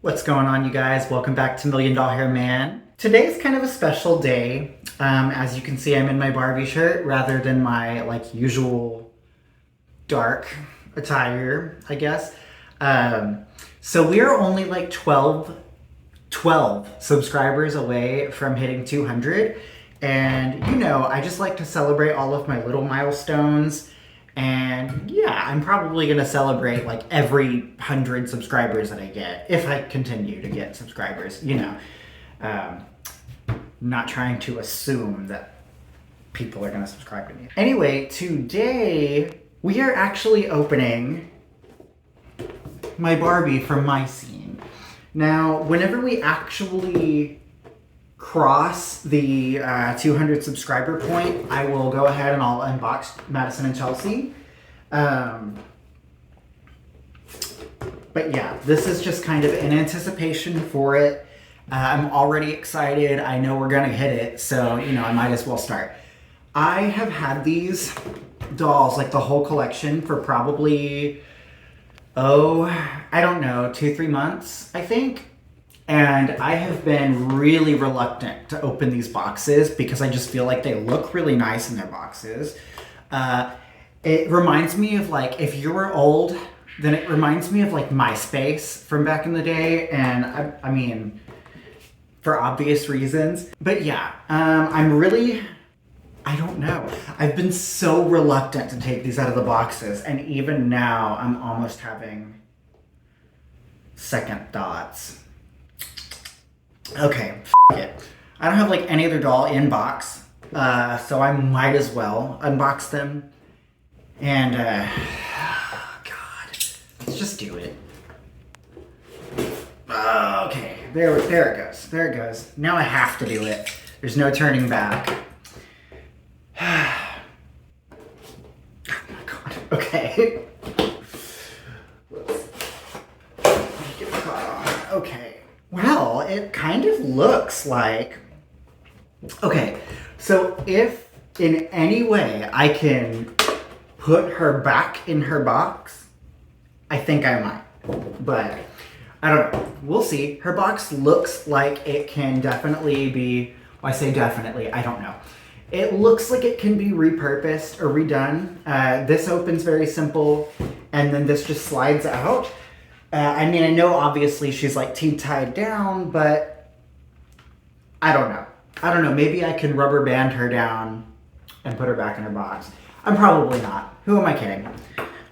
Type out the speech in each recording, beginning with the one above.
What's going on, you guys? Welcome back to Million Dollar Hair Man. Today's kind of a special day. As you can see, I'm in my Barbie shirt rather than my usual dark attire, I guess. So we are only like 12 subscribers away from hitting 200. And I just like to celebrate all of my little milestones. And yeah, I'm probably going to celebrate like every 100 subscribers that I get, if I continue to get subscribers, not trying to assume that people are going to subscribe to me. Anyway, today we are actually opening my Barbie from MyScene. Now, whenever we actually cross the 200 subscriber point, I will go ahead and I'll unbox Madison and Chelsea. But yeah, this is just kind of in anticipation for it. I'm already excited. I know we're gonna hit it, so I might as well start. I have had these dolls, like the whole collection, for probably, I don't know, 2-3 months, I think. And I have been really reluctant to open these boxes because I just feel like they look really nice in their boxes. It reminds me of if you were old, then it reminds me of MySpace from back in the day. And I mean, for obvious reasons. But yeah, I don't know. I've been so reluctant to take these out of the boxes. And even now, I'm almost having second thoughts. Okay, it. I don't have any other doll in box, so I might as well unbox them. And, God, let's just do it. Okay, there it goes. There it goes. Now I have to do it. There's no turning back. Oh my God. Okay. Let's get my cloth on. Okay. Well, it kind of looks like... Okay, so if in any way I can put her back in her box, I think I might. But I don't know. We'll see. Her box looks like it can definitely be... Well, I say definitely. I don't know. It looks like it can be repurposed or redone. This opens very simple, and then this just slides out. I mean, I know obviously she's tied down, but I don't know. I don't know. Maybe I can rubber band her down and put her back in her box. I'm probably not. Who am I kidding?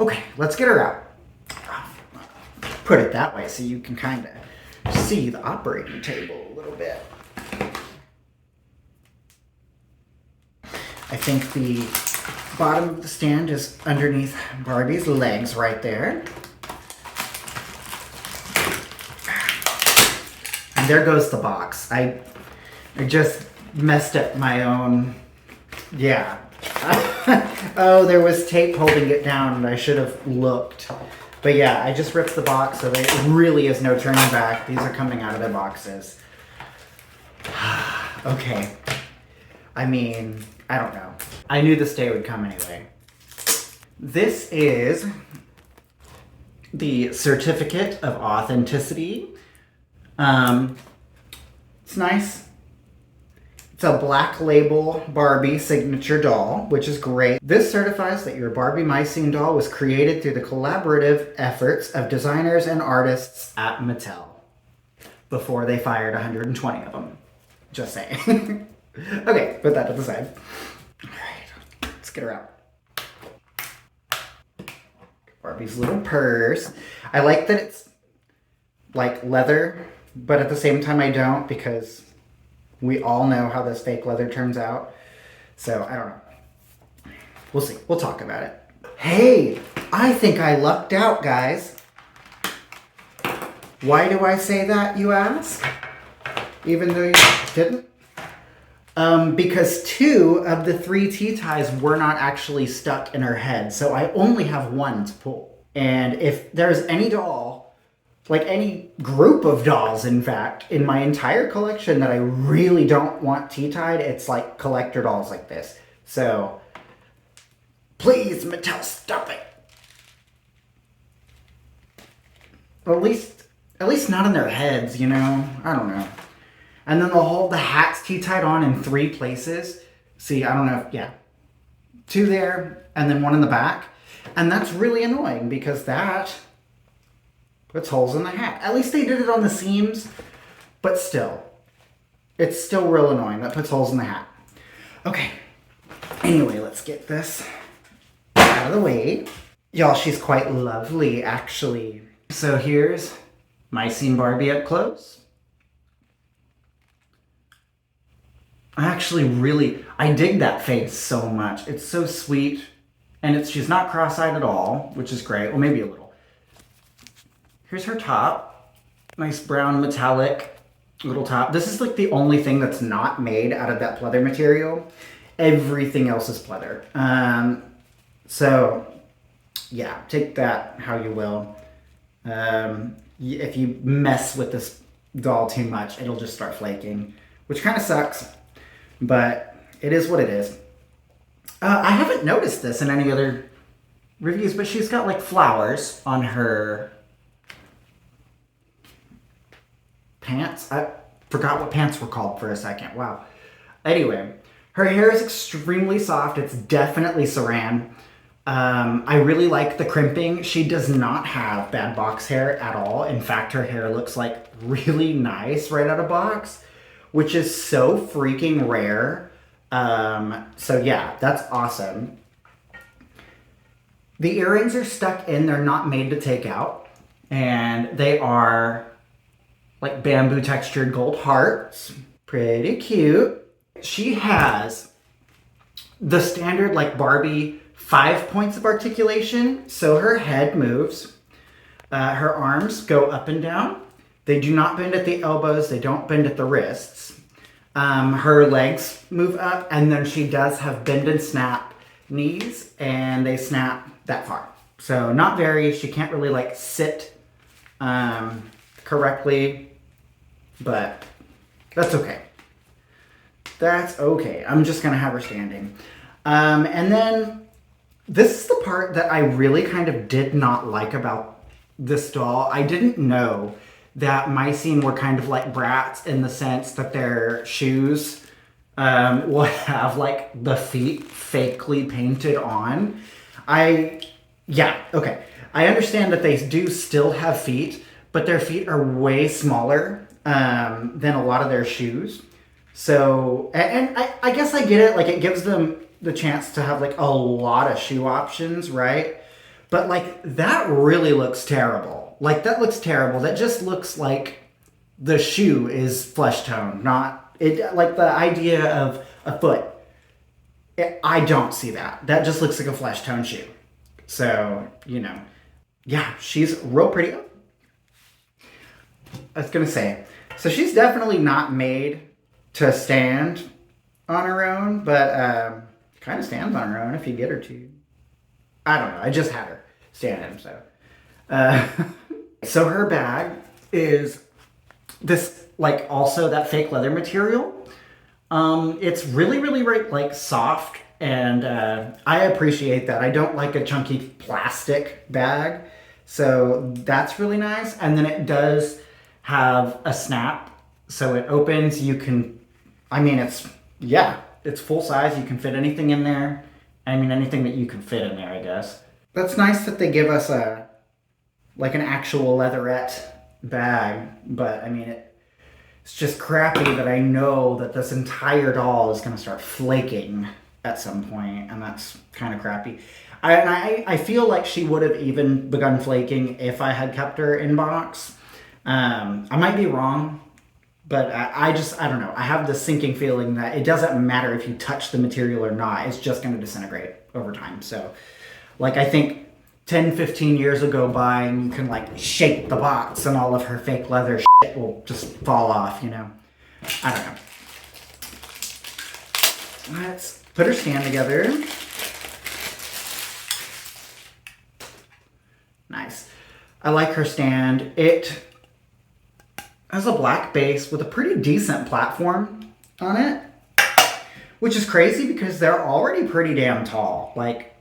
Okay, let's get her out. Put it that way so you can kind of see the operating table a little bit. I think the bottom of the stand is underneath Barbie's legs right there. There goes the box. I just messed up my own... Yeah. Oh, there was tape holding it down and I should have looked. But yeah, I just ripped the box, so there really is no turning back. These are coming out of their boxes. Okay. I mean, I don't know. I knew this day would come anyway. This is the certificate of authenticity. It's nice. It's a black label Barbie signature doll, which is great. This certifies that your Barbie MyScene doll was created through the collaborative efforts of designers and artists at Mattel before they fired 120 of them. Just saying. Okay, put that to the side. All right, let's get her out. Barbie's little purse. I like that it's leather, but at the same time I don't, because we all know how this fake leather turns out. So I don't know. We'll see. We'll talk about it. Hey, I think I lucked out, guys. Why do I say that, you ask? Even though you didn't? Because 2 of the 3 T-ties were not actually stuck in her head, so I only have 1 to pull. And if there's any doll, any group of dolls, in fact, in my entire collection that I really don't want T-tied, it's collector dolls like this. So, please, Mattel, stop it. At least At least not in their heads, you know? I don't know. And then the hat's key-tied on in 3 places. See, I don't know, yeah. 2 there, and then 1 in the back. And that's really annoying because that puts holes in the hat. At least they did it on the seams, but still. It's still real annoying. That puts holes in the hat. Okay. Anyway, let's get this out of the way. Y'all, she's quite lovely, actually. So here's MyScene Barbie up close. I dig that face so much. It's so sweet. And she's not cross-eyed at all, which is great. Well, maybe a little. Here's her top. Nice brown metallic little top. This is like the only thing that's not made out of that pleather material. Everything else is pleather. So, yeah, take that how you will. If you mess with this doll too much, it'll just start flaking, which kind of sucks. But it is what it is. I haven't noticed this in any other reviews, but she's got like flowers on her pants. I forgot what pants were called for a second. Wow. Anyway, her hair is extremely soft. It's definitely saran. I really like the crimping. She does not have bad box hair at all. In fact, her hair looks like really nice right out of box, which is so freaking rare. So yeah, that's awesome. The earrings are stuck in. They're not made to take out. And they are like bamboo textured gold hearts. Pretty cute. She has the standard like Barbie 5 points of articulation. So her head moves. Her arms go up and down. They do not bend at the elbows. They don't bend at the wrists. Her legs move up, and then she does have bend and snap knees, and they snap that far. So not very, she can't really like sit correctly, but that's okay. That's okay. I'm just gonna have her standing. And then this is the part that I really kind of did not like about this doll. I didn't know that MyScene were kind of like brats in the sense that their shoes will have like the feet fakely painted on. Yeah, okay. I understand that they do still have feet, but their feet are way smaller than a lot of their shoes. So, and I guess I get it. Like it gives them the chance to have like a lot of shoe options, right? But like that really looks terrible. Like that looks terrible. That just looks like the shoe is flesh tone, not it. Like the idea of a foot. I don't see that. That just looks like a flesh tone shoe. So, you know, yeah, she's real pretty. I was gonna say, so she's definitely not made to stand on her own, but kind of stands on her own if you get her to. I don't know. I just had her standing, so. So her bag is this, like, also that fake leather material. It's really, really, like, soft, and I appreciate that. I don't like a chunky plastic bag, so that's really nice. And then it does have a snap, so it opens. You can, I mean, it's full size. You can fit anything in there. I mean, anything that you can fit in there, I guess. That's nice that they give us like an actual leatherette bag, but I mean, it's just crappy that I know that this entire doll is gonna start flaking at some point, and that's kind of crappy. I feel like she would have even begun flaking if I had kept her in box. I might be wrong, but I don't know. I have this sinking feeling that it doesn't matter if you touch the material or not, it's just gonna disintegrate over time. So, like, I think 10, 15 years will go by and you can like shake the box and all of her fake leather shit will just fall off, you know? I don't know. Let's put her stand together. Nice. I like her stand. It has a black base with a pretty decent platform on it, which is crazy because they're already pretty damn tall. Like,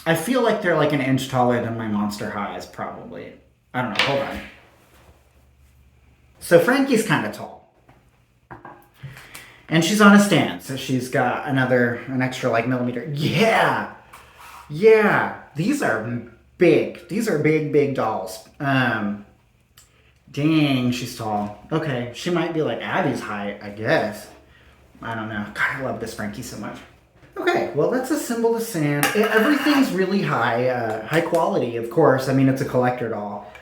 I feel like they're like an inch taller than my Monster Highs, probably. I don't know, hold on. So Frankie's kind of tall. And she's on a stand, so she's got an extra like millimeter. Yeah! Yeah! These are big. These are big, big dolls. Dang, she's tall. Okay, she might be like Abby's height, I guess. I don't know. God, I love this Frankie so much. Okay, well, let's assemble the stand. Everything's really high quality, of course. I mean, it's a collector doll.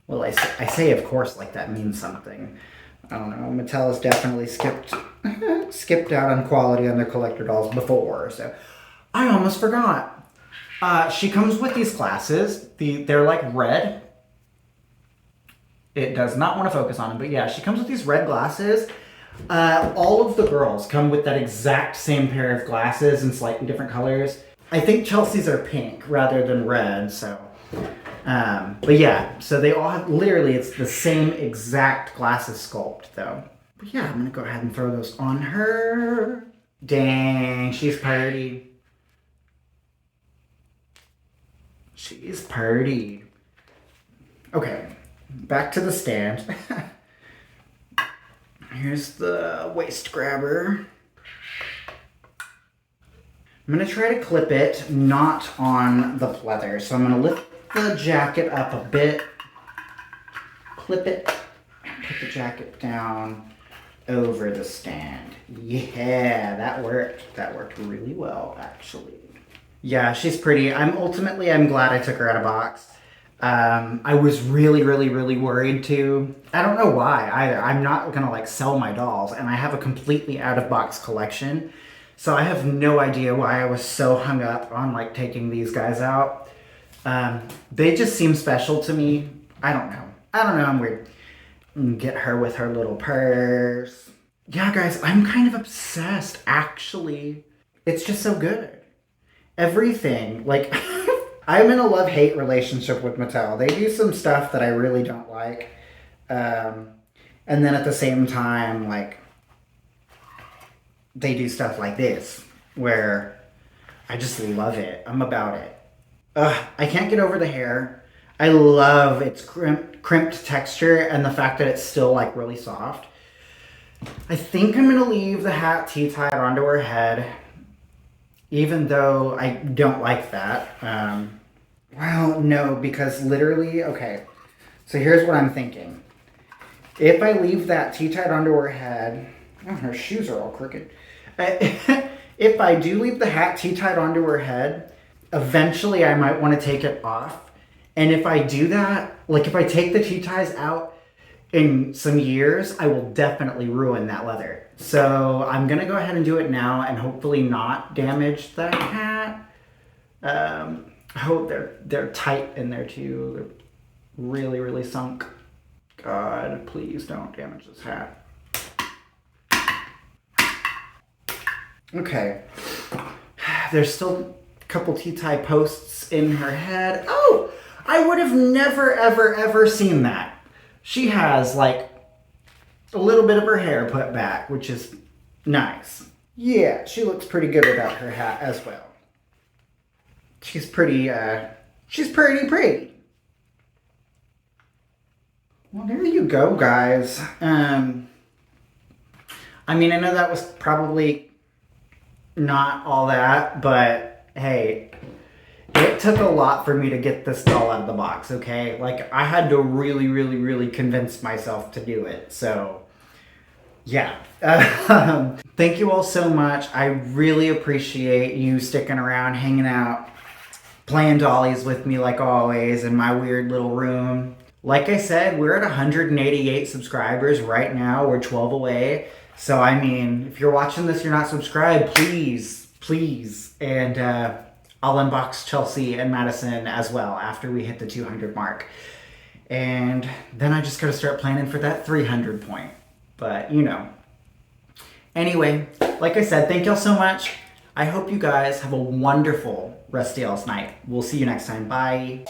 Well, I say of course like that means something. I don't know. Mattel has definitely skipped out on quality on their collector dolls before, so I almost forgot. She comes with these glasses. They're like red. It does not want to focus on them, but yeah, she comes with these red glasses. All of the girls come with that exact same pair of glasses in slightly different colors. I think Chelsea's are pink rather than red, so. But yeah, so they all have, literally, it's the same exact glasses sculpt, though. But yeah, I'm gonna go ahead and throw those on her. Dang, she's pretty. She's pretty. Okay, back to the stand. Here's the waist grabber. I'm going to try to clip it, not on the pleather. So I'm going to lift the jacket up a bit, clip it, put the jacket down over the stand. Yeah, that worked. That worked really well, actually. Yeah, she's pretty. I'm glad I took her out of box. I was really worried too. I don't know why either. I'm not gonna like sell my dolls, and I have a completely out of box collection. So I have no idea why I was so hung up on like taking these guys out. They just seem special to me. I don't know. I'm weird. Get her with her little purse. Yeah, guys, I'm kind of obsessed, actually. It's just so good. Everything, like, I'm in a love-hate relationship with Mattel. They do some stuff that I really don't like. And then at the same time, like, they do stuff like this, where I just love it. I'm about it. I can't get over the hair. I love its crimped texture and the fact that it's still, like, really soft. I think I'm going to leave the hat T-tied onto her head, even though I don't like that. Well, no, because literally, okay, so here's what I'm thinking. If I leave that T-tied onto her head, oh, her shoes are all crooked. If I do leave the hat T-tied onto her head, eventually I might want to take it off. And if I do that, like if I take the T-ties out in some years, I will definitely ruin that leather. So I'm going to go ahead and do it now and hopefully not damage the hat. I hope they're tight in there too. They're really sunk. God, please don't damage this hat. Okay. There's still a couple T-tie posts in her head. Oh, I would have never, ever seen that. She has like a little bit of her hair put back, which is nice. Yeah, she looks pretty good without her hat as well. She's pretty. Well, there you go, guys. I mean, I know that was probably not all that, but hey, it took a lot for me to get this doll out of the box, okay? Like, I had to really convince myself to do it, so yeah. Thank you all so much. I really appreciate you sticking around, hanging out, playing dollies with me like always in my weird little room. Like I said, we're at 188 subscribers right now. We're 12 away. So, I mean, if you're watching this, you're not subscribed, please. And I'll unbox Chelsea and Madison as well after we hit the 200 mark. And then I just got to start planning for that 300 point. But, you know. Anyway, like I said, thank y'all so much. I hope you guys have a wonderful rest of y'all's night. We'll see you next time. Bye.